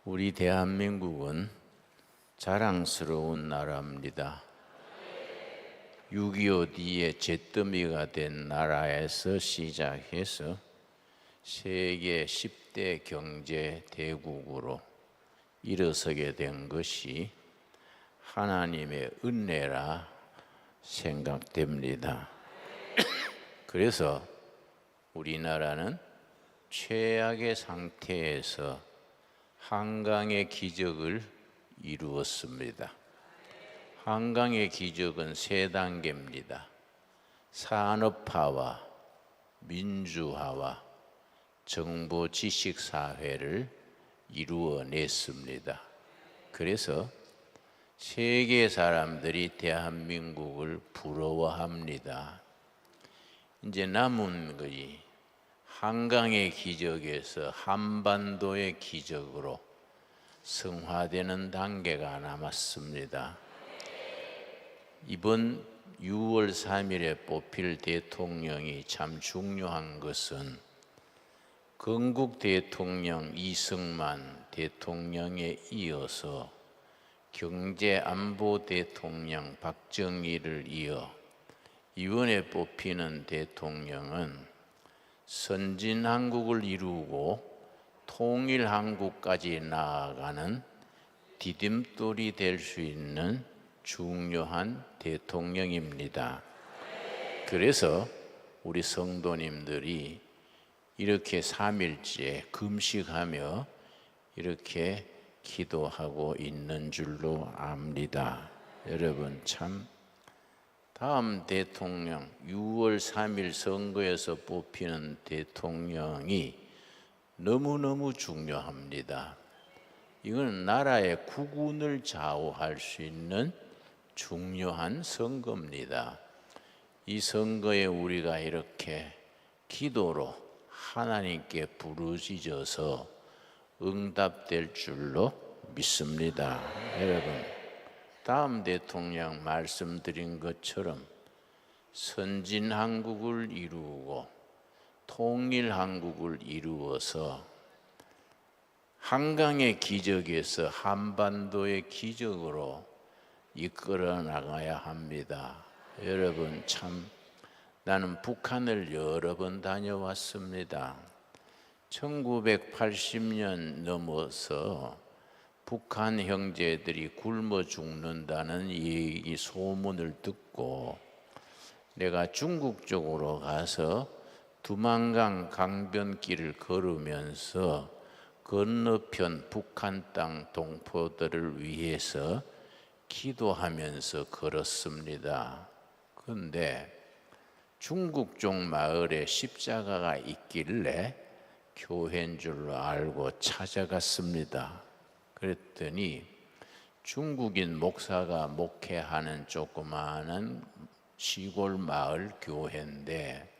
우리 대한민국은 자랑스러운 나라입니다. 6.25 뒤에 잿더미가 된 나라에서 시작해서 세계 10대 경제 대국으로 일어서게 된 것이 하나님의 은혜라 생각됩니다. 그래서 우리나라는 최악의 상태에서 한강의 기적을 이루었습니다. 한강의 기적은 3단계입니다. 산업화와 민주화와 정보 지식사회를 이루어냈습니다. 그래서 세계 사람들이 대한민국을 부러워합니다. 이제 남은 것이 한강의 기적에서 한반도의 기적으로 성화되는 단계가 남았습니다. 이번 6월 3일에 뽑힐 대통령이 참 중요한 것은 건국 대통령 이승만 대통령에 이어서 경제안보 대통령 박정희를 이어 이번에 뽑히는 대통령은 선진한국을 이루고 통일한국까지 나아가는 디딤돌이 될 수 있는 중요한 대통령입니다. 그래서 우리 성도님들이 이렇게 3일째 금식하며 이렇게 기도하고 있는 줄로 압니다. 여러분 참 다음 대통령 6월 3일 선거에서 뽑히는 대통령이 너무너무 중요합니다. 이건 나라의 국운을 좌우할 수 있는 중요한 선거입니다. 이 선거에 우리가 이렇게 기도로 하나님께 부르짖어서 응답될 줄로 믿습니다. 여러분 다음 대통령 말씀드린 것처럼 선진한국을 이루고 통일한국을 이루어서 한강의 기적에서 한반도의 기적으로 이끌어 나가야 합니다. 여러분 참 나는 북한을 여러 번 다녀왔습니다. 1980년 넘어서 북한 형제들이 굶어 죽는다는 이 소문을 듣고 내가 중국 쪽으로 가서 두만강 강변길을 걸으면서 건너편 북한 땅 동포들을 위해서 기도하면서 걸었습니다. 그런데 중국 쪽 마을에 십자가가 있길래 교회인 줄로 알고 찾아갔습니다. 그랬더니 중국인 목사가 목회하는 조그마한 시골 마을 교회인데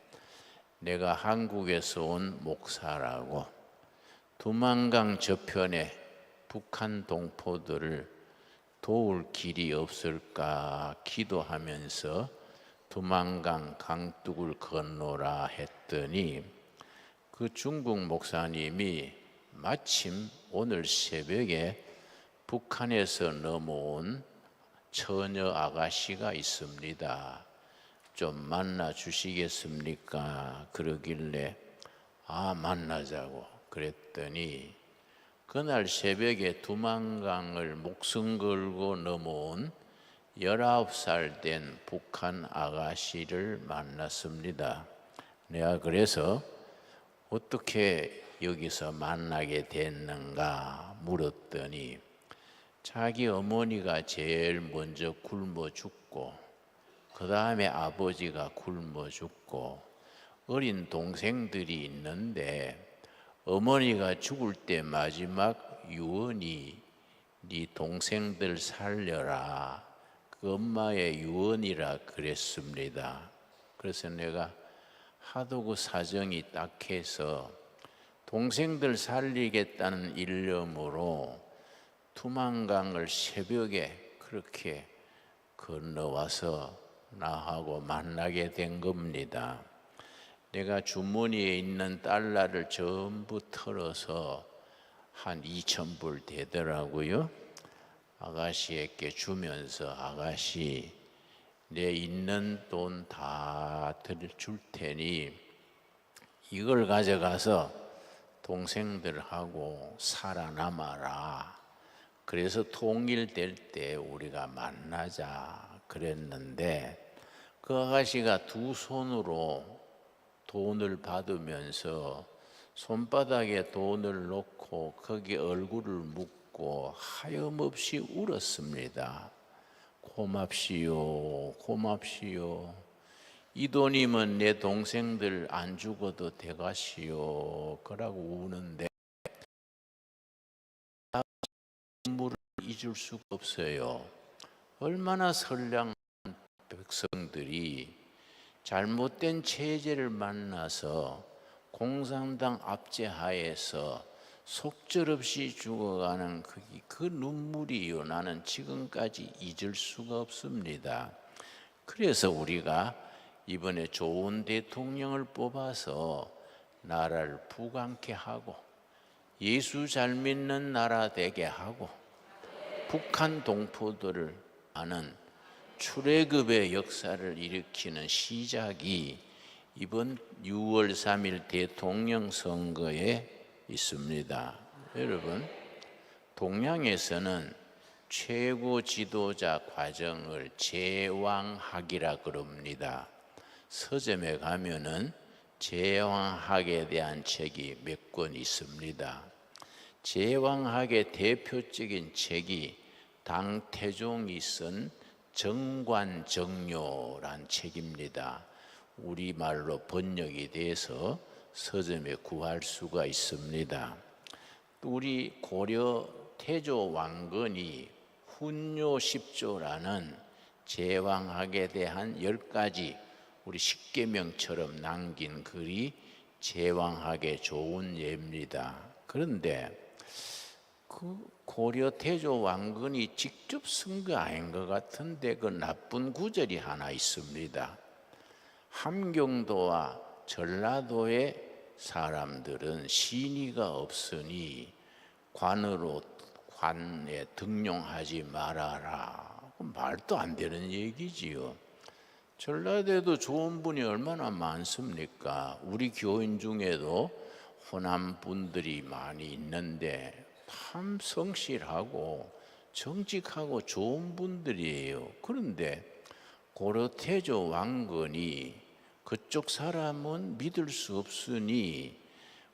내가 한국에서 온 목사라고 두만강 저편에 북한 동포들을 도울 길이 없을까 기도하면서 두만강 강둑을 건너라 했더니 그 중국 목사님이 마침 오늘 새벽에 북한에서 넘어온 처녀 아가씨가 있습니다. 좀 만나 주시겠습니까? 그러길래 만나자고 그랬더니 그날 새벽에 두만강을 목숨 걸고 넘어온 19살 된 북한 아가씨를 만났습니다. 내가 그래서 어떻게 여기서 만나게 됐는가 물었더니 자기 어머니가 제일 먼저 굶어 죽고 그 다음에 아버지가 굶어 죽고 어린 동생들이 있는데 어머니가 죽을 때 마지막 유언이 네 동생들 살려라 그 엄마의 유언이라 그랬습니다. 그래서 내가 하도 그 사정이 딱해서 동생들 살리겠다는 일념으로 두만강을 새벽에 그렇게 건너와서 나하고 만나게 된 겁니다. 내가 주머니에 있는 달러를 전부 털어서 한 2,000불 되더라고요. 아가씨에게 주면서 아가씨 내 있는 돈 다 줄 테니 이걸 가져가서 동생들하고 살아남아라. 그래서 통일될 때 우리가 만나자 그랬는데 그 아가씨가 두 손으로 돈을 받으면서 손바닥에 돈을 놓고 거기에 얼굴을 묻고 하염없이 울었습니다. 고맙시오, 고맙시오. 이 돈이면 내 동생들 안 죽어도 돼가시오. 그러고 우는데 눈물을 잊을 수가 없어요. 얼마나 선량한 백성들이 잘못된 체제를 만나서 공산당 압제하에서 속절없이 죽어가는 그 눈물이요. 나는 지금까지 잊을 수가 없습니다. 그래서 우리가 이번에 좋은 대통령을 뽑아서 나라를 부강케 하고 예수 잘 믿는 나라 되게 하고 북한 동포들을 아는 출애굽의 역사를 일으키는 시작이 이번 6월 3일 대통령 선거에 있습니다. 여러분, 동양에서는 최고 지도자 과정을 제왕학이라 그럽니다. 서점에 가면은 제왕학에 대한 책이 몇 권 있습니다. 제왕학의 대표적인 책이 당태종이 쓴 정관정료란 책입니다. 우리말로 번역이 돼서 서점에 구할 수가 있습니다. 또 우리 고려 태조 왕건이 훈요 10조라는 제왕학에 대한 10가지 우리 십계명처럼 남긴 글이 제왕학의 좋은 예입니다. 그런데 그 고려 태조 왕건이 직접 쓴 거 아닌 것 같은데 그 나쁜 구절이 하나 있습니다. 함경도와 전라도의 사람들은 신의가 없으니 관에 등용하지 말아라. 말도 안 되는 얘기지요. 전라도에도 좋은 분이 얼마나 많습니까? 우리 교인 중에도 호남 분들이 많이 있는데 참 성실하고 정직하고 좋은 분들이에요. 그런데 고려 태조 왕건이 그쪽 사람은 믿을 수 없으니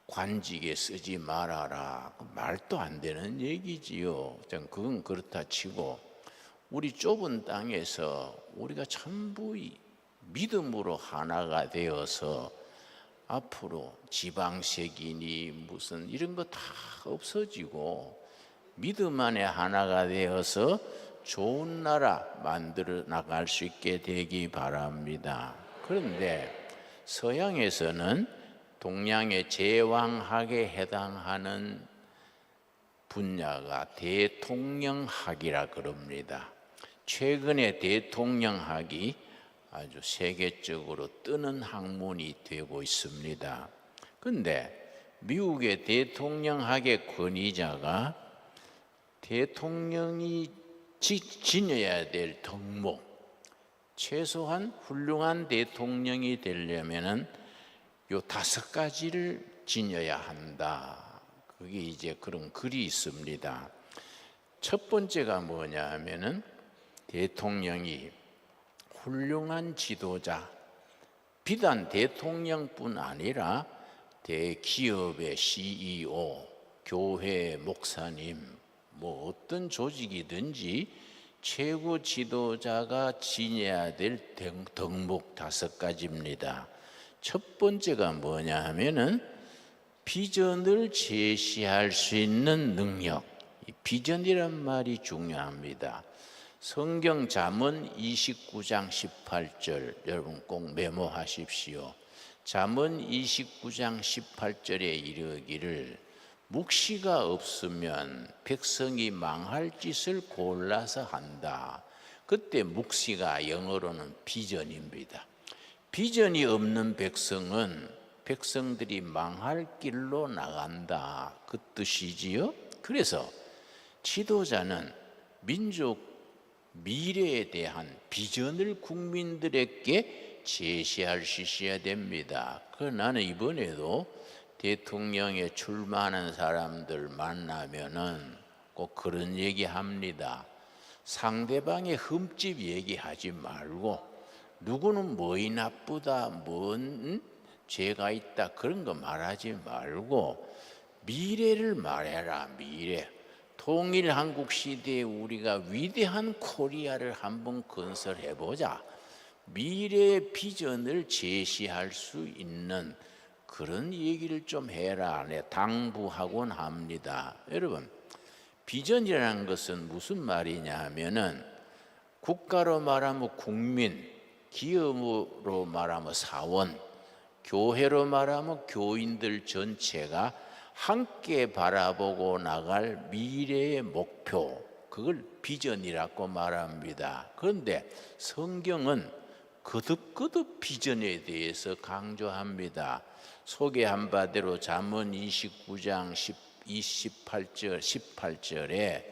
관직에 쓰지 말아라. 말도 안 되는 얘기지요. 그건 그렇다 치고 우리 좁은 땅에서 우리가 전부 믿음으로 하나가 되어서 앞으로 지방색이니 무슨 이런 거 다 없어지고 믿음 안에 하나가 되어서 좋은 나라 만들어 나갈 수 있게 되기 바랍니다. 그런데 서양에서는 동양의 제왕학에 해당하는 분야가 대통령학이라 그럽니다. 최근에 대통령학이 아주 세계적으로 뜨는 학문이 되고 있습니다. 그런데 미국의 대통령학의 권위자가 대통령이 지녀야 될 덕목, 최소한 훌륭한 대통령이 되려면은 요 5가지를 지녀야 한다. 그게 이제 그런 글이 있습니다. 첫 번째가 뭐냐 하면은 대통령이 훌륭한 지도자, 비단 대통령뿐 아니라 대기업의 CEO, 교회 목사님, 뭐 어떤 조직이든지 최고 지도자가 지녀야 될 덕목 5가지입니다. 첫 번째가 뭐냐 하면은 비전을 제시할 수 있는 능력. 비전이란 말이 중요합니다. 성경 잠언 29장 18절 여러분 꼭 메모하십시오. 잠언 29장 18절에 이르기를 묵시가 없으면 백성이 망할 짓을 골라서 한다. 그때 묵시가 영어로는 비전입니다. 비전이 없는 백성은 백성들이 망할 길로 나간다, 그 뜻이지요. 그래서 지도자는 민족 미래에 대한 비전을 국민들에게 제시할 수 있어야 됩니다. 나는 이번에도 대통령에 출마하는 사람들 만나면은 꼭 그런 얘기 합니다. 상대방의 흠집 얘기하지 말고, 누구는 뭐이 나쁘다, 뭔 죄가 있다, 그런 거 말하지 말고 미래를 말해라. 미래. 통일 한국 시대에 우리가 위대한 코리아를 한번 건설해 보자. 미래의 비전을 제시할 수 있는 그런 얘기를 좀 해라. 네, 당부하곤 합니다. 여러분, 비전이라는 것은 무슨 말이냐 하면은, 국가로 말하면 국민, 기업으로 말하면 사원, 교회로 말하면 교인들 전체가 함께 바라보고 나갈 미래의 목표, 그걸 비전이라고 말합니다. 그런데 성경은 거듭거듭 비전에 대해서 강조합니다. 소개한 바대로 잠언 29장 28절 18절에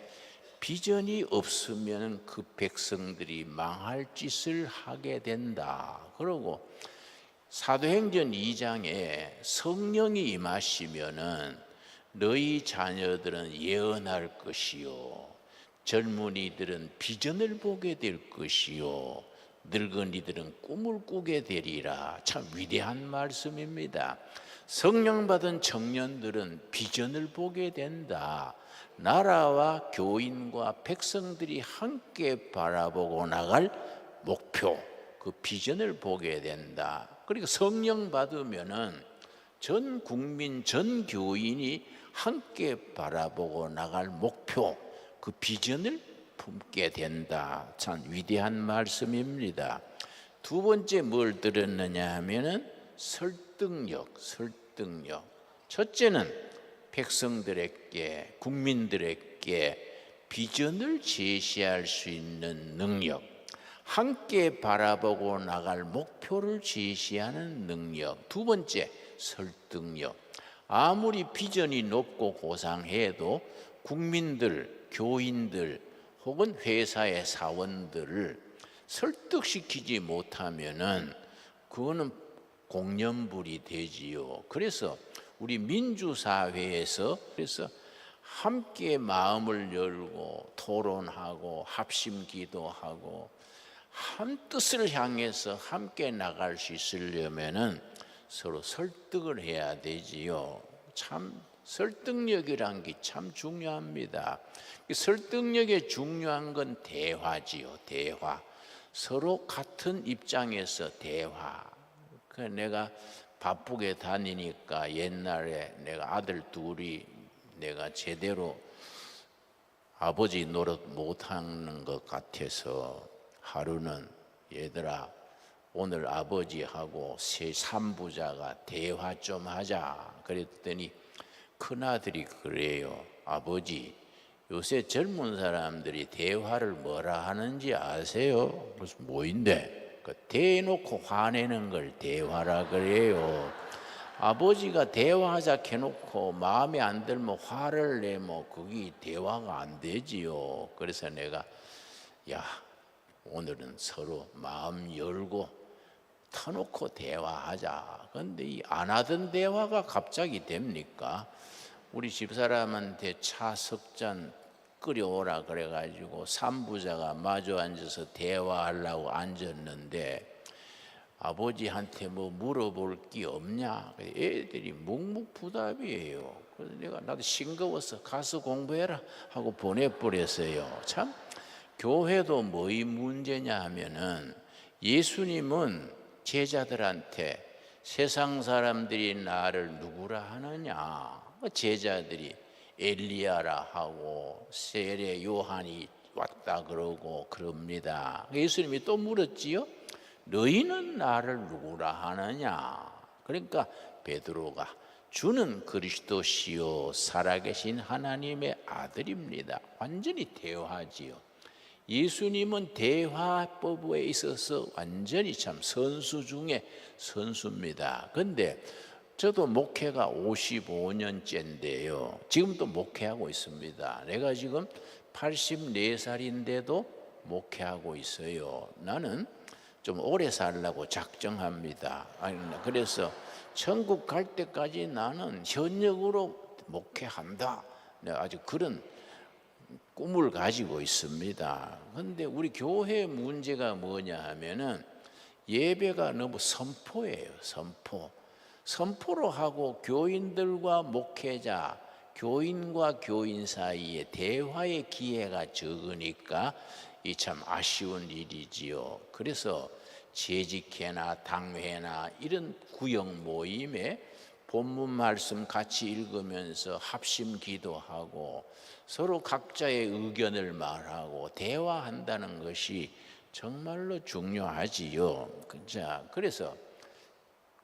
비전이 없으면 그 백성들이 망할 짓을 하게 된다. 그러고 사도행전 2장에 성령이 임하시면은 너희 자녀들은 예언할 것이요, 젊은이들은 비전을 보게 될 것이요, 늙은이들은 꿈을 꾸게 되리라. 참 위대한 말씀입니다. 성령 받은 청년들은 비전을 보게 된다. 나라와 교인과 백성들이 함께 바라보고 나갈 목표, 그 비전을 보게 된다. 그리고 성령 받으면은 전 국민, 전 교인이 함께 바라보고 나갈 목표, 그 비전을 품게 된다. 참 위대한 말씀입니다. 두 번째 뭘 들었느냐 하면은 설득력. 첫째는 백성들에게, 국민들에게 비전을 제시할 수 있는 능력, 함께 바라보고 나갈 목표를 제시하는 능력. 두 번째, 설득력. 아무리 비전이 높고 고상해도 국민들, 교인들 혹은 회사의 사원들을 설득시키지 못하면은 그거는 공연불이 되지요. 그래서 우리 민주사회에서 함께 마음을 열고 토론하고 합심 기도하고 한 뜻을 향해서 함께 나갈 수 있으려면은 서로 설득을 해야 되지요. 참 설득력이란 게 참 중요합니다. 설득력에 중요한 건 대화지요. 대화. 서로 같은 입장에서 대화. 내가 바쁘게 다니니까 옛날에 내가 아들 둘이 내가 제대로 아버지 노릇 못하는 것 같아서 하루는 얘들아, 오늘 아버지하고 세 삼부자가 대화 좀 하자. 그랬더니 큰아들이 그래요. 아버지, 요새 젊은 사람들이 대화를 뭐라 하는지 아세요? 무슨 뭐인데? 대놓고 화내는 걸 대화라 그래요. 아버지가 대화하자 해놓고 마음에 안 들면 화를 내면 그게 대화가 안 되지요. 그래서 내가 야, 오늘은 서로 마음 열고 터놓고 대화하자. 그런데 이 안 하던 대화가 갑자기 됩니까? 우리 집사람한테 차 석 잔 끓여오라 그래가지고 삼부자가 마주 앉아서 대화하려고 앉았는데 아버지한테 뭐 물어볼 게 없냐? 애들이 묵묵부답이에요. 그래서 나도 싱거워서 가서 공부해라 하고 보내버렸어요. 참 교회도 뭐의 문제냐 하면은, 예수님은 제자들한테 세상 사람들이 나를 누구라 하느냐, 제자들이 엘리야라 하고 세례 요한이 왔다 그러고 그럽니다. 예수님이 또 물었지요. 너희는 나를 누구라 하느냐? 그러니까 베드로가 주는 그리스도시요 살아계신 하나님의 아들입니다. 완전히 대화지요. 예수님은 대화법에 있어서 완전히 참 선수 중에 선수입니다. 그런데 저도 목회가 55년째인데요. 지금도 목회하고 있습니다. 내가 지금 84살인데도 목회하고 있어요. 나는 좀 오래 살려고 작정합니다. 그래서 천국 갈 때까지 나는 현역으로 목회한다. 아주 그런 꿈을 가지고 있습니다. 그런데 우리 교회의 문제가 뭐냐 하면은 예배가 너무 선포예요. 선포로 하고 교인들과 목회자, 교인과 교인 사이에 대화의 기회가 적으니까 이 참 아쉬운 일이지요. 그래서 재직회나 당회나 이런 구역 모임에 본문 말씀 같이 읽으면서 합심 기도하고 서로 각자의 의견을 말하고 대화한다는 것이 정말로 중요하지요. 자, 그래서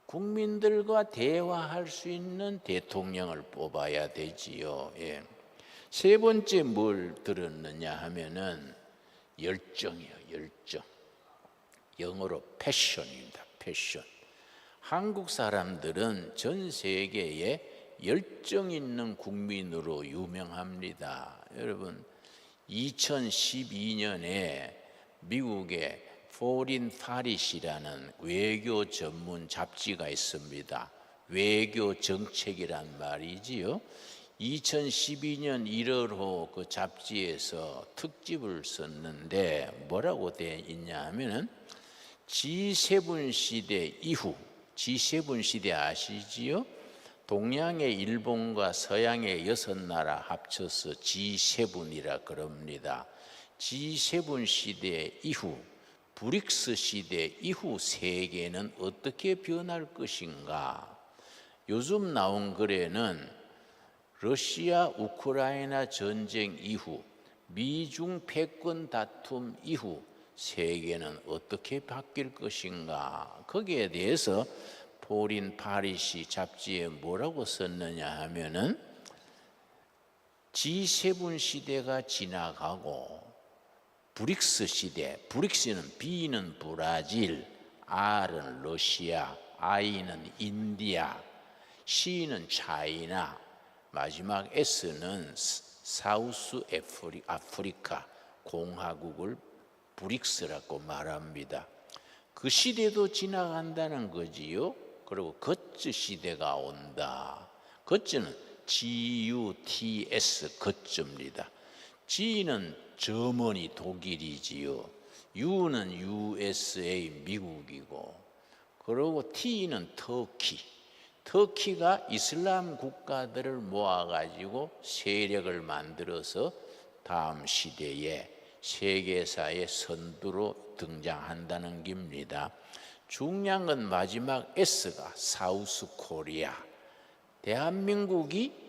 국민들과 대화할 수 있는 대통령을 뽑아야 되지요. 예. 세 번째 뭘 들었느냐 하면은 열정이요. 열정. 영어로 패션입니다. 패션. 한국 사람들은 전 세계에 열정 있는 국민으로 유명합니다. 여러분 2012년에 미국의 Foreign Policy라는 외교 전문 잡지가 있습니다. 외교 정책이란 말이지요. 2012년 1월호 그 잡지에서 특집을 썼는데 뭐라고 되어 있냐 하면은 G7 시대 이후, G7 시대 아시지요? 동양의 일본과 서양의 6나라 합쳐서 G7이라 그럽니다. G7 시대 이후, 브릭스 시대 이후 세계는 어떻게 변할 것인가? 요즘 나온 글에는 러시아 우크라이나 전쟁 이후, 미중 패권 다툼 이후 세계는 어떻게 바뀔 것인가? 거기에 대해서 포린 파리시 잡지에 뭐라고 썼느냐 하면은 G7 시대가 지나가고 브릭스 시대, 브릭스는 B는 브라질, R은 러시아, I는 인디아, C는 차이나, 마지막 S는 사우스 아프리카 공화국을 브릭스라고 말합니다. 그 시대도 지나간다는 거지요. 그리고 거츠 시대가 온다. 거츠는 GUTS 거츠입니다. G는 저머니 독일이지요. U는 USA 미국이고, 그리고 T는 터키. 터키가 이슬람 국가들을 모아가지고 세력을 만들어서 다음 시대에 세계사의 선두로 등장한다는 겁니다. 중요한 건 마지막 S가 사우스 코리아. 대한민국이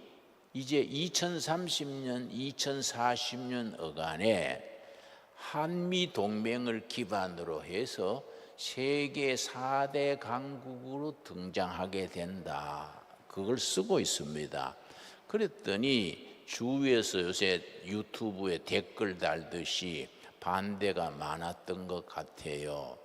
이제 2030년, 2040년 어간에 한미 동맹을 기반으로 해서 세계 4대 강국으로 등장하게 된다. 그걸 쓰고 있습니다. 그랬더니 주위에서 요새 유튜브에 댓글 달듯이 반대가 많았던 것 같아요.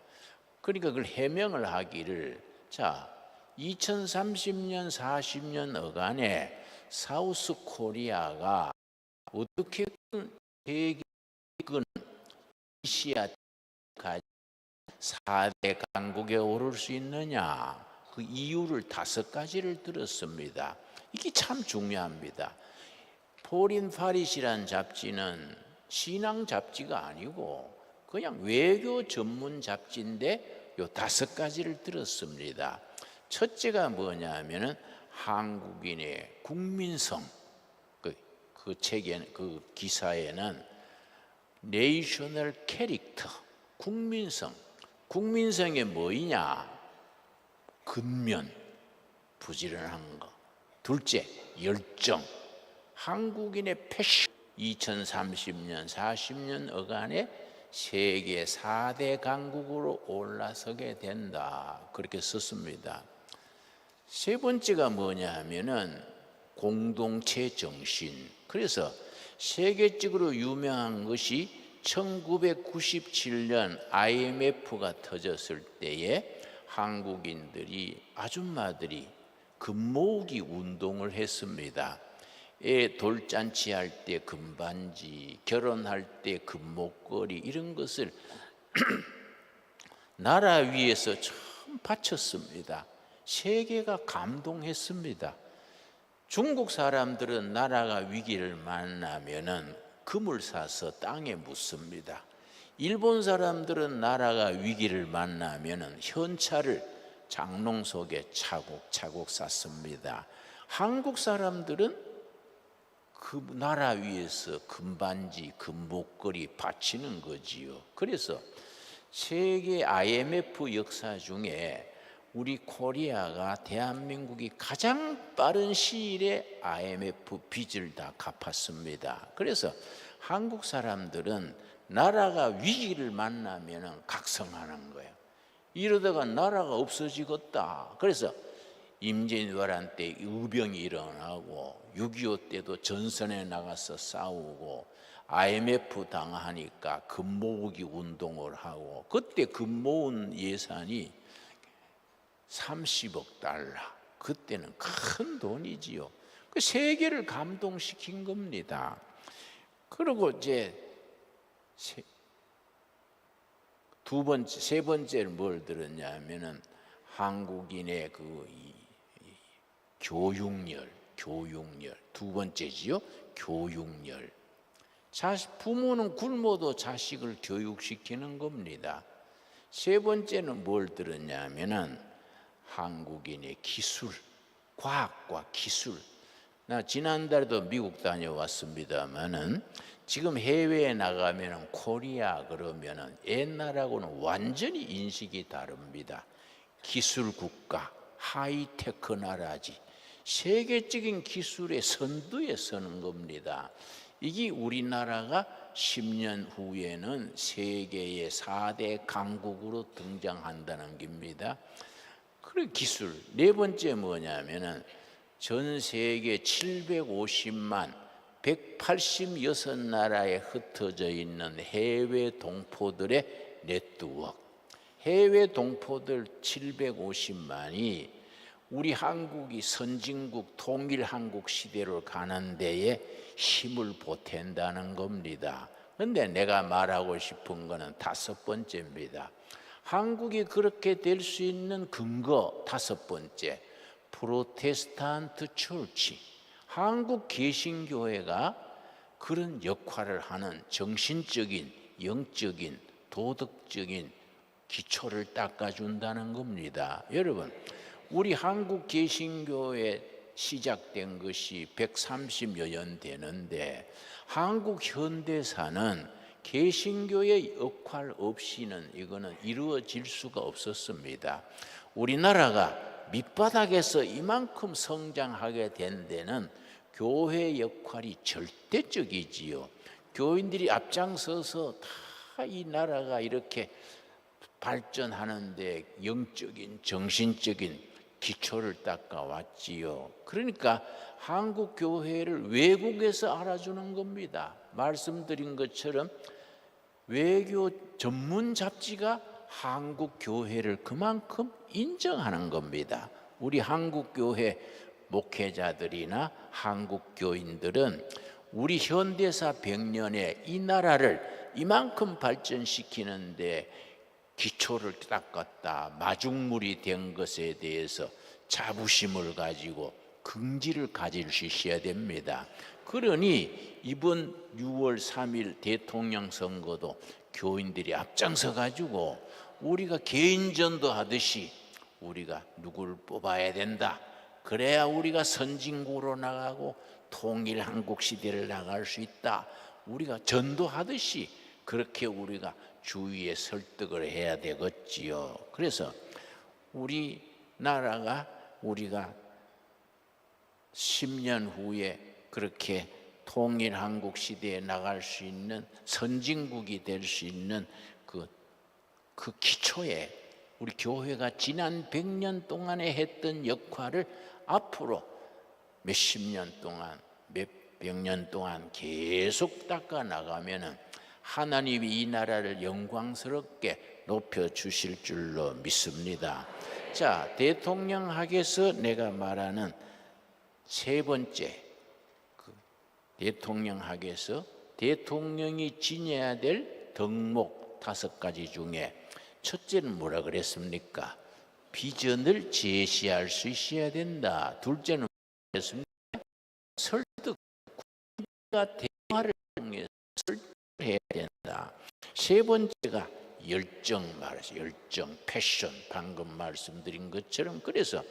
그러니까 그걸 해명을 하기를, 자, 2030년, 40년 어간에 사우스 코리아가 어떻게 세계권 아시아까지 4대 강국에 오를 수 있느냐? 그 이유를 5가지를 들었습니다. 이게 참 중요합니다. 포린 파리시라는 잡지는 신앙 잡지가 아니고 그냥 외교 전문 잡지인데 요 5가지를 들었습니다. 첫째가 뭐냐 하면은 한국인의 국민성. 그 책에, 그 기사에는 내셔널 캐릭터, 국민성. 국민성이 뭐이냐? 근면, 부지런한 거. 둘째, 열정. 한국인의 패션. 2030년, 40년 어간에 세계 4대 강국으로 올라서게 된다. 그렇게 썼습니다. 세 번째가 뭐냐 하면은 공동체 정신. 그래서 세계적으로 유명한 것이 1997년 IMF가 터졌을 때에 한국인들이, 아줌마들이 금 모으기 운동을 했습니다. 애 돌잔치 할 때 금반지, 결혼할 때 금목걸이, 이런 것을 나라 위에서 처음 바쳤습니다. 세계가 감동했습니다. 중국 사람들은 나라가 위기를 만나면은 금을 사서 땅에 묻습니다. 일본 사람들은 나라가 위기를 만나면은 현찰을 장롱 속에 차곡차곡 쌓습니다. 한국 사람들은 그 나라 위에서 금반지, 금목걸이 바치는 거지요. 그래서 세계 IMF 역사 중에 우리 코리아가, 대한민국이 가장 빠른 시일에 IMF 빚을 다 갚았습니다. 그래서 한국 사람들은 나라가 위기를 만나면 각성하는 거예요. 이러다가 나라가 없어지겠다. 그래서 임진왜란 때 의병이 일어나고 6.25 때도 전선에 나가서 싸우고 IMF 당하니까 금 모으기 운동을 하고, 그때 금 모은 예산이 30억 달러. 그때는 큰 돈이지요. 그 세계를 감동시킨 겁니다. 그리고 이제 세 번째는 뭘 들었냐면은 한국인의 교육열. 두 번째지요. 교육열. 부모는 굶어도 자식을 교육시키는 겁니다. 세 번째는 뭘 들었냐면은 한국인의 기술, 과학과 기술. 나 지난달에도 미국 다녀왔습니다만은 지금 해외에 나가면은 코리아 그러면은 옛날하고는 완전히 인식이 다릅니다. 기술 국가, 하이테크 나라지. 세계적인 기술의 선두에 서는 겁니다. 이게 우리나라가 10년 후에는 세계의 4대 강국으로 등장한다는 겁니다. 그리고 기술. 네 번째 뭐냐면은 전 세계 750만 186나라에 흩어져 있는 해외 동포들의 네트워크. 해외 동포들 750만이 우리 한국이 선진국 통일한국 시대로 가는 데에 힘을 보탠다는 겁니다. 그런데 내가 말하고 싶은 거는 다섯 번째입니다. 한국이 그렇게 될 수 있는 근거 다섯 번째, 프로테스탄트 처치. 한국 개신교회가 그런 역할을 하는 정신적인, 영적인, 도덕적인 기초를 닦아준다는 겁니다. 여러분, 우리 한국 개신교회 시작된 것이 130여 년 되는데 한국 현대사는 개신교의 역할 없이는 이거는 이루어질 수가 없었습니다. 우리나라가 밑바닥에서 이만큼 성장하게 된 데는 교회 역할이 절대적이지요. 교인들이 앞장서서 다 이 나라가 이렇게 발전하는데 영적인, 정신적인 기초를 닦아왔지요. 그러니까 한국 교회를 외국에서 알아주는 겁니다. 말씀드린 것처럼 외교 전문 잡지가 한국 교회를 그만큼 인정하는 겁니다. 우리 한국 교회 목회자들이나 한국 교인들은 우리 현대사 100년에 이 나라를 이만큼 발전시키는데 기초를 닦았다, 마중물이 된 것에 대해서 자부심을 가지고 긍지를 가질 수 있어야 됩니다. 그러니 이번 6월 3일 대통령 선거도 교인들이 앞장서 가지고 우리가 개인전도 하듯이 우리가 누구를 뽑아야 된다. 그래야 우리가 선진국으로 나가고 통일 한국 시대를 나갈 수 있다. 우리가 전도하듯이 그렇게 우리가 주위에 설득을 해야 되겠지요. 그래서 우리나라가 우리가 10년 후에 그렇게 통일 한국 시대에 나갈 수 있는 선진국이 될 수 있는 그 기초에 우리 교회가 지난 100년 동안에 했던 역할을 앞으로 몇십 년 동안, 몇백 년 동안 계속 닦아 나가면은 하나님이 이 나라를 영광스럽게 높여 주실 줄로 믿습니다. 자, 대통령학에서 내가 말하는 세 번째, 대통령학에서 대통령이 지녀야 될 덕목 5가지 중에 첫째는 뭐라 그랬습니까? 비전을 제시할 수 있어야 된다. 둘째는 뭐랬습니까? 설득, 국가 대화를 통해서 설득해야 된다. 세 번째가 열정 말이죠. 열정, 패션, 방금 말씀드린 것처럼. 그래서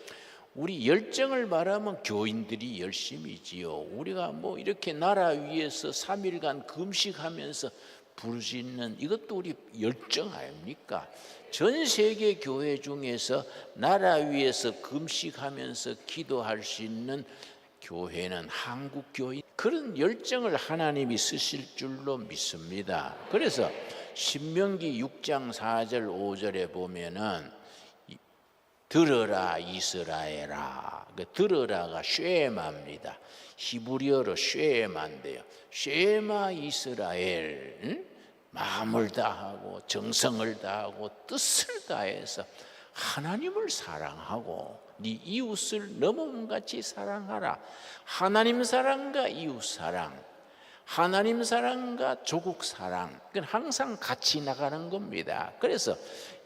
우리 열정을 말하면 교인들이 열심히지요. 우리가 뭐 이렇게 나라 위에서 3일간 금식하면서 부를 수 있는 이것도 우리 열정 아닙니까? 전 세계 교회 중에서 나라 위에서 금식하면서 기도할 수 있는 교회는 한국 교회. 그런 열정을 하나님이 쓰실 줄로 믿습니다. 그래서 신명기 6장 4절 5절에 보면은 들어라 이스라엘아. 들어라가 쉐마입니다. 히브리어로 쉐마인데요. 쉐마 이스라엘. 응? 마음을 다하고 정성을 다하고 뜻을 다해서 하나님을 사랑하고 네 이웃을 너 몸같이 사랑하라. 하나님 사랑과 이웃 사랑, 하나님 사랑과 조국 사랑, 그건 항상 같이 나가는 겁니다. 그래서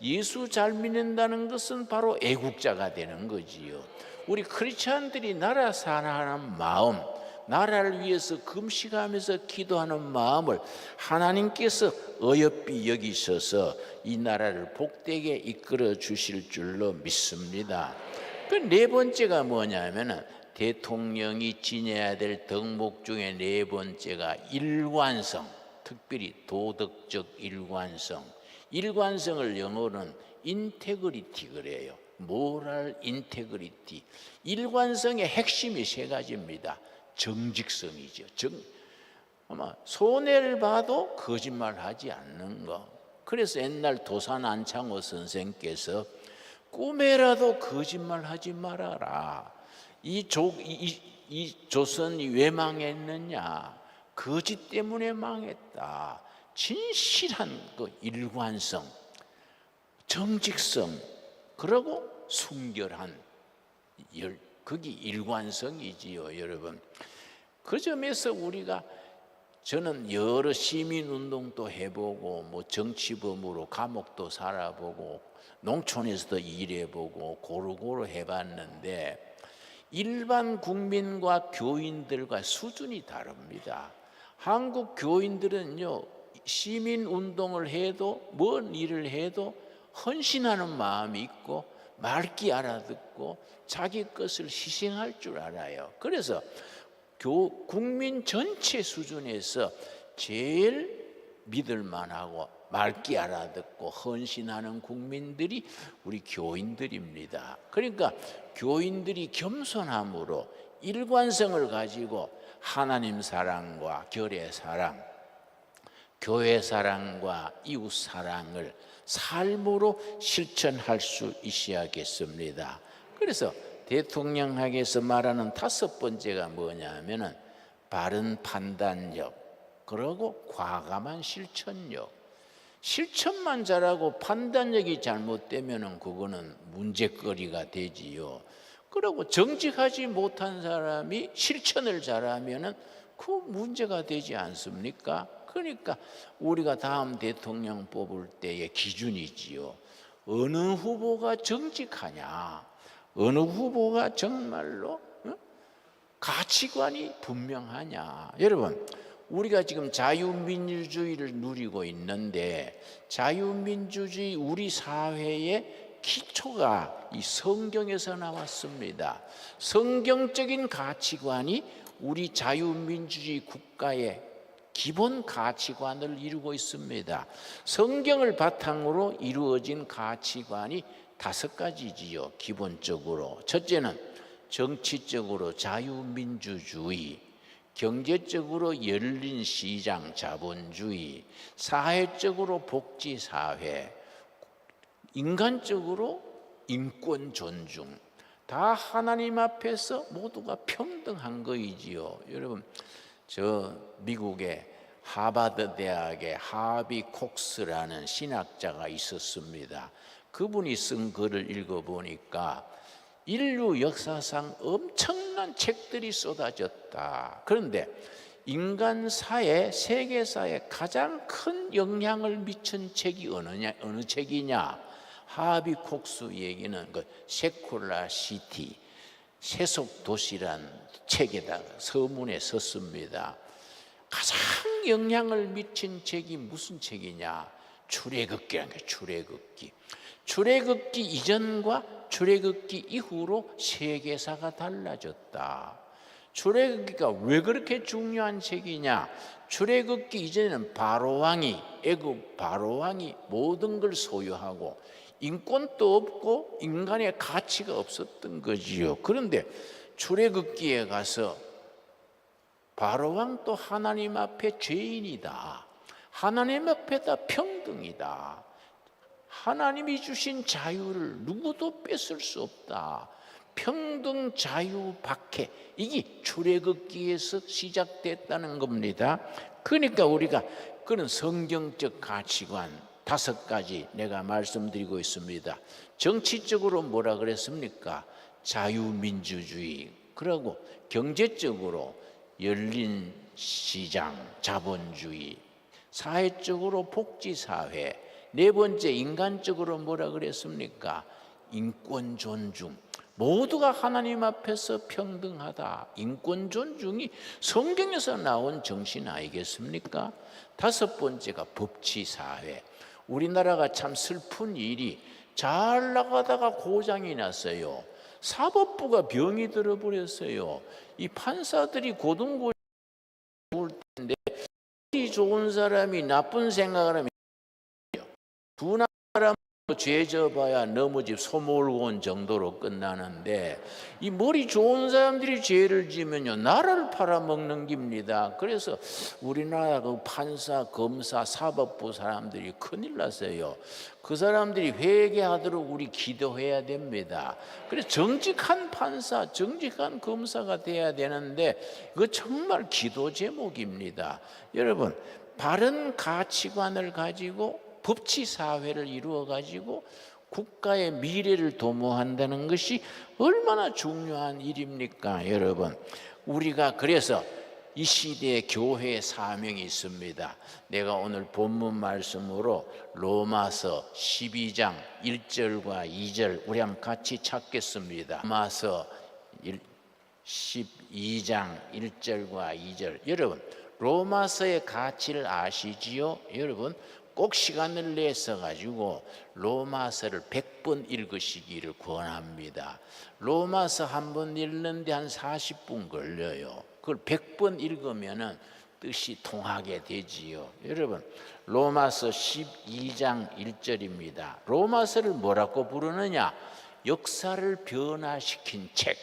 예수 잘 믿는다는 것은 바로 애국자가 되는 거지요. 우리 크리스찬들이 나라 사랑하는 마음, 나라를 위해서 금식하면서 기도하는 마음을 하나님께서 어여삐 여기셔서 이 나라를 복되게 이끌어 주실 줄로 믿습니다. 그 네 번째가 뭐냐면은 대통령이 지녀야 될 덕목 중에 네 번째가 일관성, 특별히 도덕적 일관성. 일관성을 영어로는 인테그리티 그래요. 모랄 인테그리티. 일관성의 핵심이 세 가지입니다. 정직성이죠. 아마 손해를 봐도 거짓말하지 않는 거. 그래서 옛날 도산 안창호 선생께서 꿈에라도 거짓말하지 말아라. 이 조선이 왜 망했느냐? 거짓 때문에 망했다. 진실한 그 일관성, 정직성, 그리고 순결한 그게 일관성이지요, 여러분. 그 점에서 우리가 저는 여러 시민운동도 해보고 뭐 정치범으로 감옥도 살아보고 농촌에서도 일해보고 고루고루 해봤는데 일반 국민과 교인들과 수준이 다릅니다. 한국 교인들은요, 시민운동을 해도 뭔 일을 해도 헌신하는 마음이 있고 맑게 알아듣고 자기 것을 희생할 줄 알아요. 그래서 국민 전체 수준에서 제일 믿을만하고 맑게 알아듣고 헌신하는 국민들이 우리 교인들입니다. 그러니까 교인들이 겸손함으로 일관성을 가지고 하나님 사랑과 결의 사랑, 교회 사랑과 이웃 사랑을 삶으로 실천할 수 있어야겠습니다. 그래서 대통령학에서 말하는 5번째가 뭐냐면은 바른 판단력, 그리고 과감한 실천력. 실천만 잘하고 판단력이 잘못되면은 그거는 문제거리가 되지요. 그리고 정직하지 못한 사람이 실천을 잘하면은 그 문제가 되지 않습니까? 그러니까 우리가 다음 대통령 뽑을 때의 기준이지요. 어느 후보가 정직하냐? 어느 후보가 정말로 가치관이 분명하냐? 여러분, 우리가 지금 자유민주주의를 누리고 있는데 자유민주주의 우리 사회의 기초가 이 성경에서 나왔습니다. 성경적인 가치관이 우리 자유민주주의 국가의 기본 가치관을 이루고 있습니다. 성경을 바탕으로 이루어진 가치관이 5가지지요. 기본적으로 첫째는 정치적으로 자유민주주의, 경제적으로 열린 시장 자본주의, 사회적으로 복지사회, 인간적으로 인권 존중. 다 하나님 앞에서 모두가 평등한 거이지요. 여러분, 저 미국에 하버드 대학의 하비 콕스라는 신학자가 있었습니다. 그분이 쓴 글을 읽어보니까 인류 역사상 엄청난 책들이 쏟아졌다. 그런데 인간사회, 세계사에 가장 큰 영향을 미친 책이 어느 책이냐? 하비 콕스 얘기는 그 세쿨라 시티, 세속 도시란 책에다가 서문에 썼습니다. 가장 영향을 미친 책이 무슨 책이냐? 출애굽기라는 거예요. 출애굽기. 출애굽기 이전과 출애굽기 이후로 세계사가 달라졌다. 출애굽기가 왜 그렇게 중요한 책이냐? 출애굽기 이전에는 바로왕이, 애굽 바로왕이 모든 걸 소유하고 인권도 없고 인간의 가치가 없었던 거지요. 그런데 출애굽기에 가서 바로왕 또 하나님 앞에 죄인이다. 하나님 앞에 다 평등이다. 하나님이 주신 자유를 누구도 뺏을 수 없다. 평등 자유 박해, 이게 출애굽기에서 시작됐다는 겁니다. 그러니까 우리가 그런 성경적 가치관 5가지 내가 말씀드리고 있습니다. 정치적으로 뭐라 그랬습니까? 자유민주주의. 그리고 경제적으로 열린 시장, 자본주의. 사회적으로 복지사회. 4번째 인간적으로 뭐라 그랬습니까? 인권 존중. 모두가 하나님 앞에서 평등하다. 인권 존중이 성경에서 나온 정신 아니겠습니까? 5번째가 법치사회. 우리나라가 참 슬픈 일이 잘 나가다가 고장이 났어요. 사법부가 병이 들어버렸어요. 이 판사들이 고등고시 볼 텐데 좋은 사람이 나쁜 생각을 하면 두 사람 죄 져봐야 너무 집 소몰고 온 정도로 끝나는데 이 머리 좋은 사람들이 죄를 지면요 나라를 팔아먹는 겁니다. 그래서 우리나라 그 판사, 검사, 사법부 사람들이 큰일 났어요. 그 사람들이 회개하도록 우리 기도해야 됩니다. 그래서 정직한 판사, 정직한 검사가 돼야 되는데 그거 정말 기도 제목입니다. 여러분, 바른 가치관을 가지고 법치 사회를 이루어 가지고 국가의 미래를 도모한다는 것이 얼마나 중요한 일입니까, 여러분? 우리가 그래서 이 시대에 교회의 사명이 있습니다. 내가 오늘 본문 말씀으로 로마서 12장 1절과 2절 우리 한번 같이 찾겠습니다. 로마서 12장 1절과 2절. 여러분, 로마서의 가치를 아시지요? 여러분, 꼭 시간을 내서 가지고 로마서를 100번 읽으시기를 권합니다. 로마서 한 번 읽는데 한 40분 걸려요. 그걸 100번 읽으면은 뜻이 통하게 되지요. 여러분, 로마서 12장 1절입니다. 로마서를 뭐라고 부르느냐? 역사를 변화시킨 책.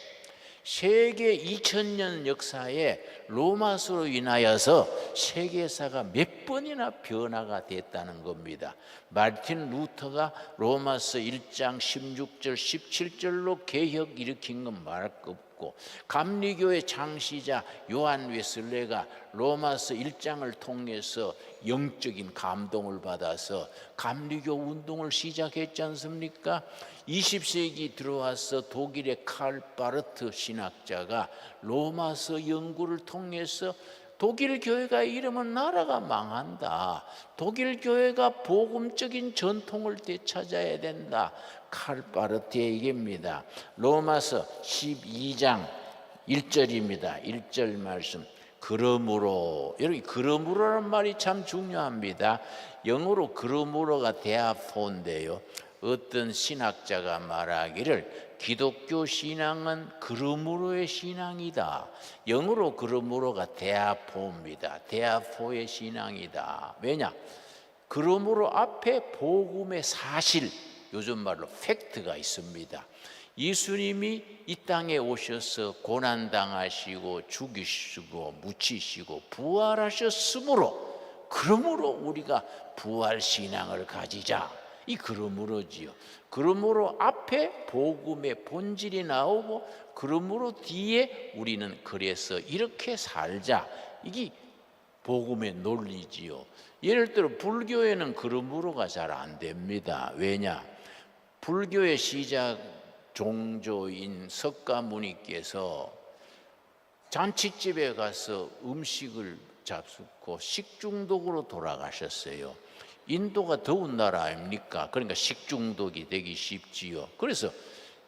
세계 2000년 역사에 로마서로 인하여서 세계사가 몇 번이나 변화가 됐다는 겁니다. 마르틴 루터가 로마서 1장 16절 17절로 개혁 일으킨 건 말할 것 없고, 감리교의 창시자 요한 웨슬레가 로마서 1장을 통해서 영적인 감동을 받아서 감리교 운동을 시작했지 않습니까? 20세기 들어와서 독일의 칼 바르트 신학자가 로마서 연구를 통해서 독일 교회가 이러면 나라가 망한다. 독일 교회가 복음적인 전통을 되찾아야 된다. 칼 바르트의 얘기입니다. 로마서 12장 1절입니다. 1절 말씀. 그러므로, 여러분, 그러므로라는 말이 참 중요합니다. 영어로 그러므로가 데아포인데요. 어떤 신학자가 말하기를 기독교 신앙은 그러므로의 신앙이다. 영어로 그러므로가 데아포입니다. 데아포의 신앙이다. 왜냐? 그러므로 앞에 복음의 사실, 요즘 말로 팩트가 있습니다. 예수님이 이 땅에 오셔서 고난당하시고 죽이시고 묻히시고 부활하셨으므로, 그러므로 우리가 부활신앙을 가지자. 이 그러므로지요. 그러므로 앞에 복음의 본질이 나오고, 그러므로 뒤에 우리는 그래서 이렇게 살자. 이게 복음의 논리지요. 예를 들어 불교에는 그러므로가 잘 안 됩니다. 왜냐? 불교의 시작 종조인 석가모니께서 잔치집에 가서 음식을 잡수고 식중독으로 돌아가셨어요. 인도가 더운 나라 아닙니까? 그러니까 식중독이 되기 쉽지요. 그래서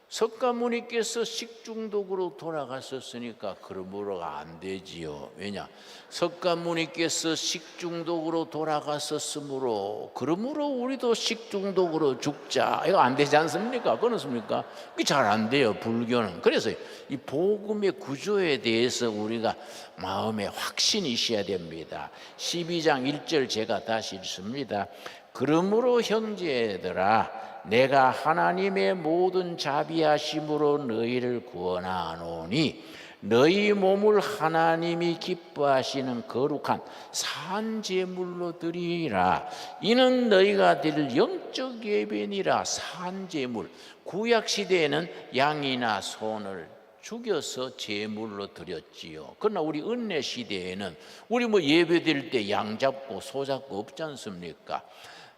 석가모니께서 식중독으로 돌아가셨으니까 그러므로가 안 되지요. 왜냐? 석가모니께서 식중독으로 돌아가셨으므로 그러므로 우리도 식중독으로 죽자, 이거 안 되지 않습니까? 그렇습니까? 그게 잘 안 돼요, 불교는. 그래서 이 복음의 구조에 대해서 우리가 마음에 확신이 있어야 됩니다. 12장 1절 제가 다시 읽습니다. 그러므로 형제들아, 내가 하나님의 모든 자비하심으로 너희를 구원하노니 너희 몸을 하나님이 기뻐하시는 거룩한 산제물로 드리라. 이는 너희가 드릴 영적 예배니라. 산제물, 구약시대에는 양이나 소를 죽여서 제물로 드렸지요. 그러나 우리 은혜시대에는 우리 예배드릴 때 양 잡고 소 잡고 없지 않습니까?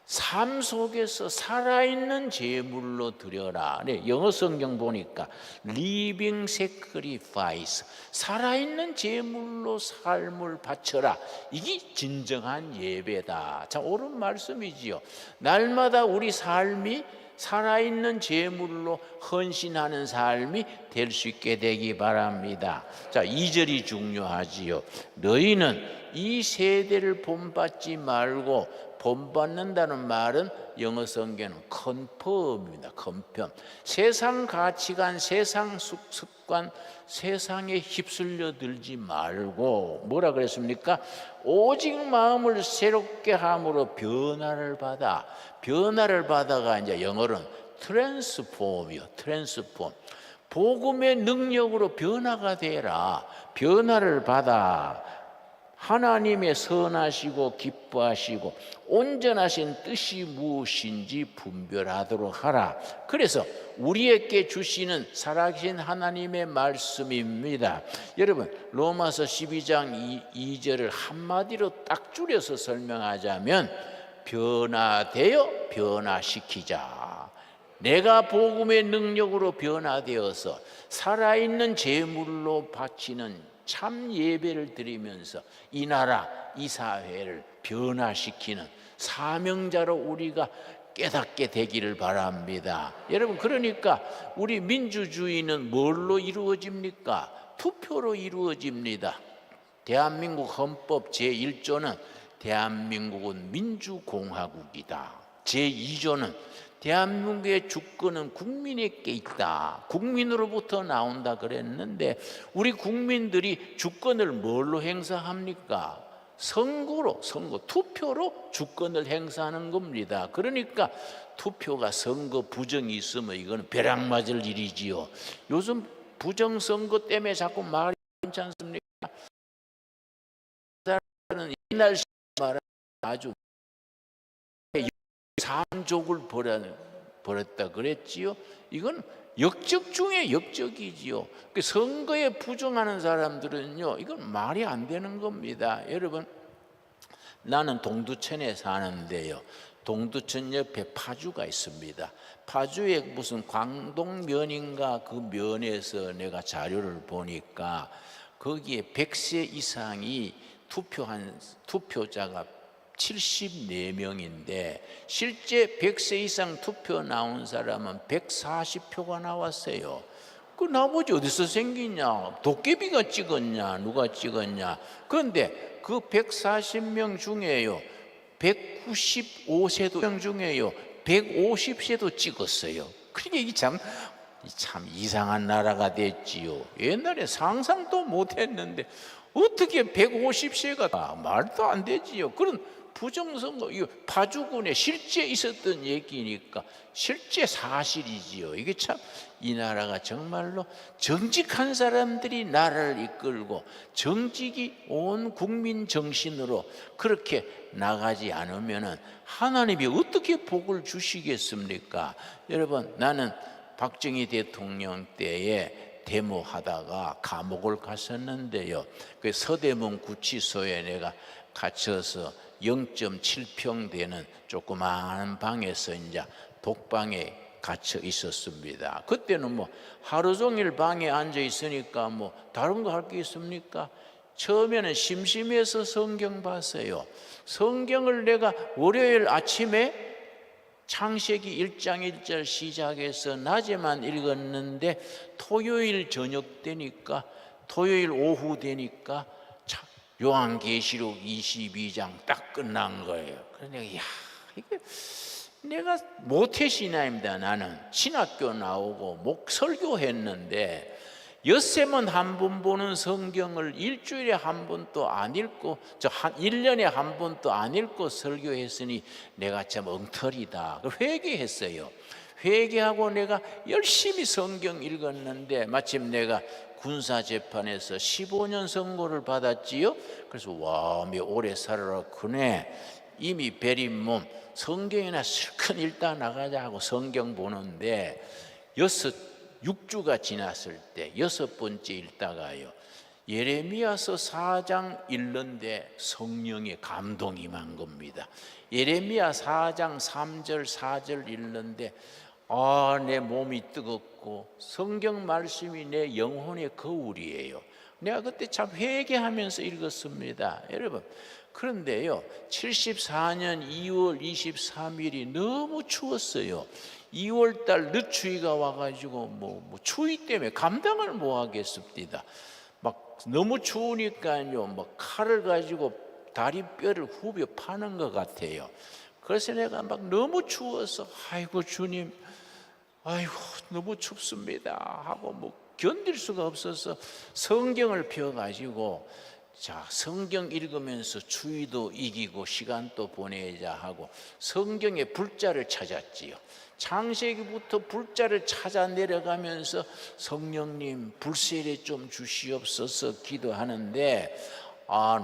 삶 속에서 살아있는 제물로 드려라. 네, 영어 성경 보니까 living sacrifice, 살아있는 제물로 삶을 바쳐라. 이게 진정한 예배다. 참 옳은 말씀이지요. 날마다 우리 삶이 살아있는 제물로 헌신하는 삶이 될 수 있게 되기 바랍니다. 자, 2절이 중요하지요. 너희는 이 세대를 본받지 말고, 본받는다는 말은 영어 성경은 컨펌입니다. 컨펌. 세상 가치관, 세상 습관, 세상에 휩쓸려 들지 말고 뭐라 그랬습니까? 오직 마음을 새롭게 함으로 변화를 받아가 이제 영어로는 트랜스폼이요. 트랜스폼. 복음의 능력으로 변화가 되라. 변화를 받아. 하나님의 선하시고 기뻐하시고 온전하신 뜻이 무엇인지 분별하도록 하라. 그래서 우리에게 주시는 살아계신 하나님의 말씀입니다. 여러분, 로마서 12장 2절을 한마디로 딱 줄여서 설명하자면 변화되어 변화시키자. 내가 복음의 능력으로 변화되어서 살아있는 제물로 바치는 참 예배를 드리면서 이 나라, 이 사회를 변화시키는 사명자로 우리가 깨닫게 되기를 바랍니다. 여러분, 그러니까 우리 민주주의는 뭘로 이루어집니까? 투표로 이루어집니다. 대한민국 헌법 제1조는 대한민국은 민주공화국이다. 제2조는 대한민국의 주권은 국민에게 있다. 국민으로부터 나온다 그랬는데 우리 국민들이 주권을 뭘로 행사합니까? 선거로, 투표로 주권을 행사하는 겁니다. 그러니까 투표가 선거 부정이 있으면 이거는 벼락 맞을 일이지요. 요즘 부정선거 때문에 자꾸 말이 많지 않습니까? 옛날 말은 아주 산족을 벌였다 그랬지요. 이건 역적 중에 역적이지요. 선거에 부정하는 사람들은요, 이건 말이 안 되는 겁니다. 여러분, 나는 동두천에 사는데요, 동두천 옆에 파주가 있습니다. 파주에 무슨 광동면인가 그 면에서 내가 자료를 보니까 거기에 100세 이상이 투표한 투표자가 74명인데 실제 100세 이상 투표 나온 사람은 140표가 나왔어요. 그 나머지 어디서 생기냐? 도깨비가 찍었냐? 누가 찍었냐? 그런데 그 140명 중에요, 195세도 명 중에요 150세도 찍었어요. 그러니까 이게 참 이상한 나라가 됐지요. 옛날에 상상도 못했는데 어떻게 150세가 말도 안 되지요. 그런 부정선거, 이거 파주군에 실제 있었던 얘기니까 실제 사실이지요. 이게 참 이 나라가 정말로 정직한 사람들이 나라를 이끌고 정직이 온 국민 정신으로 그렇게 나가지 않으면은 하나님이 어떻게 복을 주시겠습니까? 여러분, 나는 박정희 대통령 때에 데모하다가 감옥을 갔었는데요, 그 서대문 구치소에 내가 갇혀서 0.7평 되는 조그마한 방에서 이제 독방에 갇혀 있었습니다. 그때는 뭐 하루 종일 방에 앉아 있으니까 뭐 다른 거 할 게 있습니까? 처음에는 심심해서 성경 봤어요. 성경을 내가 월요일 아침에 창세기 1장 1절 시작해서 낮에만 읽었는데 토요일 저녁 되니까, 토요일 오후 되니까 요한계시록 22장 딱 끝난 거예요. 그래서 내가 이게 내가 모태신앙입니다. 나는 신학교 나오고 설교했는데 엿새만 한 번 보는 성경을 일주일에 한 번도 안 읽고 1년에 한 번도 안 읽고 설교했으니 내가 참 엉터리다. 회개했어요. 회개하고 내가 열심히 성경 읽었는데 마침 내가 군사재판에서 15년 선고를 받았지요. 그래서 와, 몇 오래 살아라 그네. 이미 베린 몸 성경이나 실컷 읽다 나가자 하고 성경 보는데 6주가 지났을 때 6번째 읽다가요, 예레미야서 4장 읽는데 성령의 감동이 임한 겁니다. 예레미야 4장 3절 4절 읽는데 내 몸이 뜨겁고 성경 말씀이 내 영혼의 거울이에요. 내가 그때 참 회개하면서 읽었습니다. 여러분, 그런데요 74년 2월 23일이 너무 추웠어요. 2월달 늦추위가 와가지고 뭐 추위 때문에 감당을 못 하겠습니다. 막 너무 추우니까요, 막 칼을 가지고 다리뼈를 후벼 파는 것 같아요. 그래서 내가 막 너무 추워서 아이고 주님, 아이고 너무 춥습니다 하고 뭐 견딜 수가 없어서 성경을 펴가지고 성경 읽으면서 추위도 이기고 시간도 보내자 하고 성경의 불자를 찾았지요. 창세기부터 불자를 찾아 내려가면서 성령님 불세례 좀 주시옵소서 기도하는데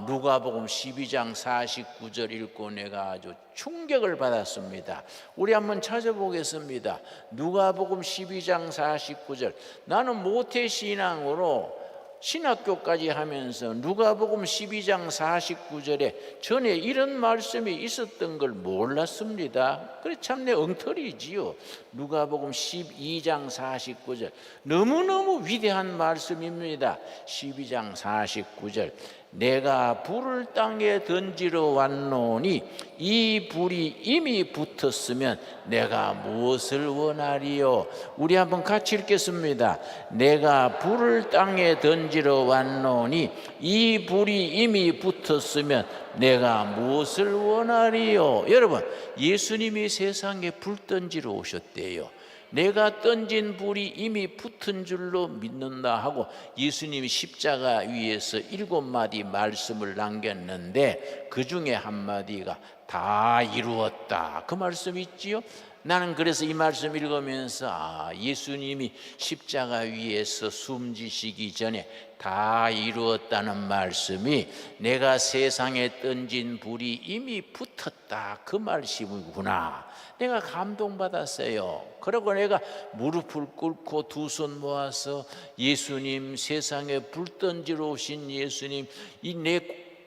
누가복음 12장 49절 읽고 내가 아주 충격을 받았습니다. 우리 한번 찾아보겠습니다. 누가복음 12장 49절. 나는 모태신앙으로 신학교까지 하면서 누가복음 12장 49절에 전에 이런 말씀이 있었던 걸 몰랐습니다. 그래 참 내 엉터리지요. 누가복음 12장 49절 너무너무 위대한 말씀입니다. 12장 49절 내가 불을 땅에 던지러 왔노니 이 불이 이미 붙었으면 내가 무엇을 원하리요? 우리 한번 같이 읽겠습니다. 내가 불을 땅에 던지러 왔노니 이 불이 이미 붙었으면 내가 무엇을 원하리요? 여러분, 예수님이 세상에 불 던지러 오셨대요. 내가 던진 불이 이미 붙은 줄로 믿는다 하고 예수님이 십자가 위에서 7마디 말씀을 남겼는데 그 중에 한마디가 다 이루었다, 그 말씀 있지요. 나는 그래서 이 말씀 읽으면서 예수님이 십자가 위에서 숨지시기 전에 다 이루었다는 말씀이 내가 세상에 던진 불이 이미 붙었다, 그 말씀이구나. 내가 감동받았어요. 그리고 내가 무릎을 꿇고 두 손 모아서 예수님, 세상에 불 던지러 오신 예수님, 이 내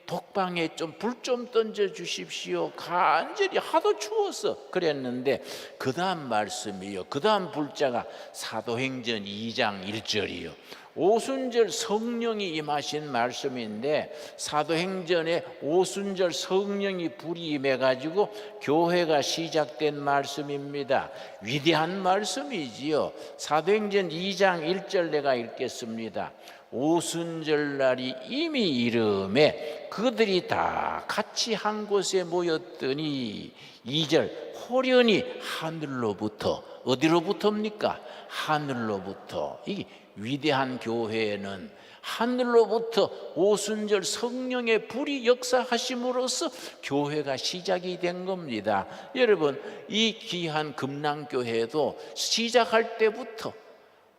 독방에 좀 불 좀 던져 주십시오. 간절히 하도 추워서 그랬는데 그 다음 말씀이요, 그 다음 불자가 사도행전 2장 1절이요 오순절 성령이 임하신 말씀인데 사도행전에 오순절 성령이 불이 임해가지고 교회가 시작된 말씀입니다. 위대한 말씀이지요. 사도행전 2장 1절 내가 읽겠습니다. 오순절 날이 이미 이름에 그들이 다 같이 한 곳에 모였더니 2절 호련히 하늘로부터, 어디로부터입니까? 하늘로부터. 이 위대한 교회는 하늘로부터 오순절 성령의 불이 역사하심으로써 교회가 시작이 된 겁니다. 여러분, 이 귀한 금랑교회도 시작할 때부터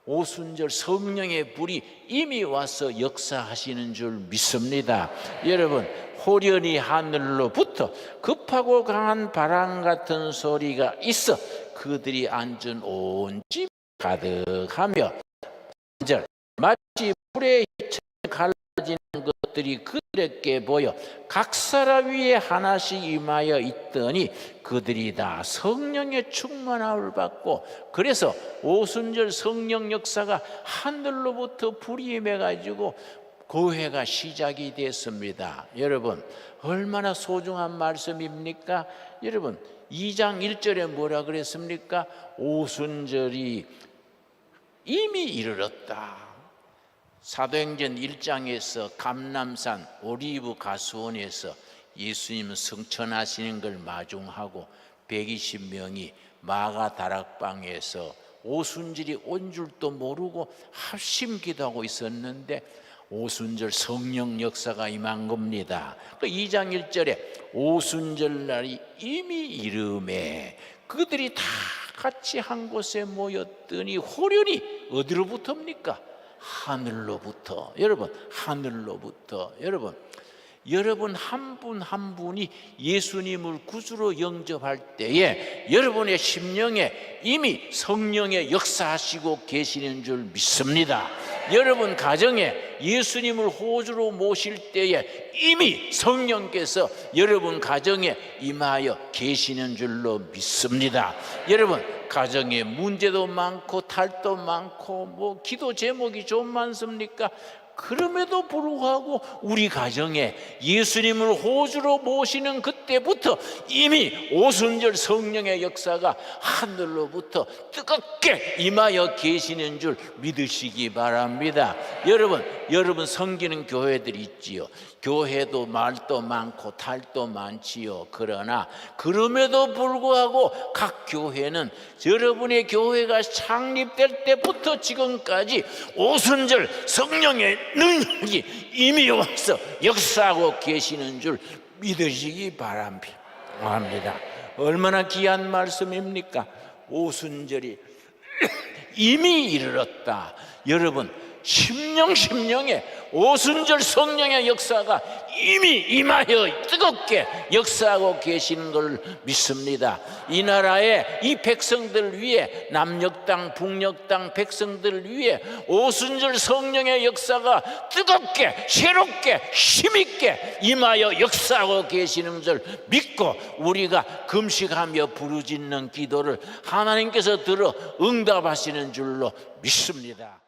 오순절 성령의 불이 이미 와서 역사하시는 줄 믿습니다. 여러분, 호련히 하늘로부터 급하고 강한 바람 같은 소리가 있어 그들이 앉은 온 집 가득하며 마치 불에 것들이 그들에게 보여 각 사람 위에 하나씩 임하여 있더니 그들이 다 성령의 충만함을 받고, 그래서 오순절 성령 역사가 하늘로부터 불이 임해가지고 교회가 시작이 됐습니다. 여러분, 얼마나 소중한 말씀입니까? 여러분, 2장 1절에 뭐라 그랬습니까? 오순절이 이미 이르렀다. 사도행전 1장에서 감람산 오리브 가수원에서 예수님 성천하시는 걸 마중하고 120명이 마가 다락방에서 오순절이 온 줄도 모르고 합심 기도하고 있었는데 오순절 성령 역사가 임한 겁니다. 2장 1절에 오순절 날이 이미 이름에 그들이 다 같이 한 곳에 모였더니 호련히 어디로부터입니까? 하늘로부터. 여러분, 하늘로부터. 여러분 한 분 한 분이 예수님을 구주로 영접할 때에 여러분의 심령에 이미 성령의 역사하시고 계시는 줄 믿습니다. 여러분 가정에 예수님을 호주로 모실 때에 이미 성령께서 여러분 가정에 임하여 계시는 줄로 믿습니다. 여러분 가정에 문제도 많고 탈도 많고 기도 제목이 좀 많습니까? 그럼에도 불구하고 우리 가정에 예수님을 호주로 모시는 그때부터 이미 오순절 성령의 역사가 하늘로부터 뜨겁게 임하여 계시는 줄 믿으시기 바랍니다. 여러분 섬기는 교회들이 있지요. 교회도 말도 많고 탈도 많지요. 그러나 그럼에도 불구하고 각 교회는 여러분의 교회가 창립될 때부터 지금까지 오순절 성령의 능력이 이미 와서 역사하고 계시는 줄 믿으시기 바랍니다. 얼마나 귀한 말씀입니까? 오순절이 이미 이르렀다. 여러분 심령에 오순절 성령의 역사가 이미 임하여 뜨겁게 역사하고 계시는 걸 믿습니다. 이 나라의 이 백성들 위해, 남녘 땅 북녘 땅 백성들 위해 오순절 성령의 역사가 뜨겁게 새롭게 힘있게 임하여 역사하고 계시는 줄 믿고 우리가 금식하며 부르짖는 기도를 하나님께서 들어 응답하시는 줄로 믿습니다.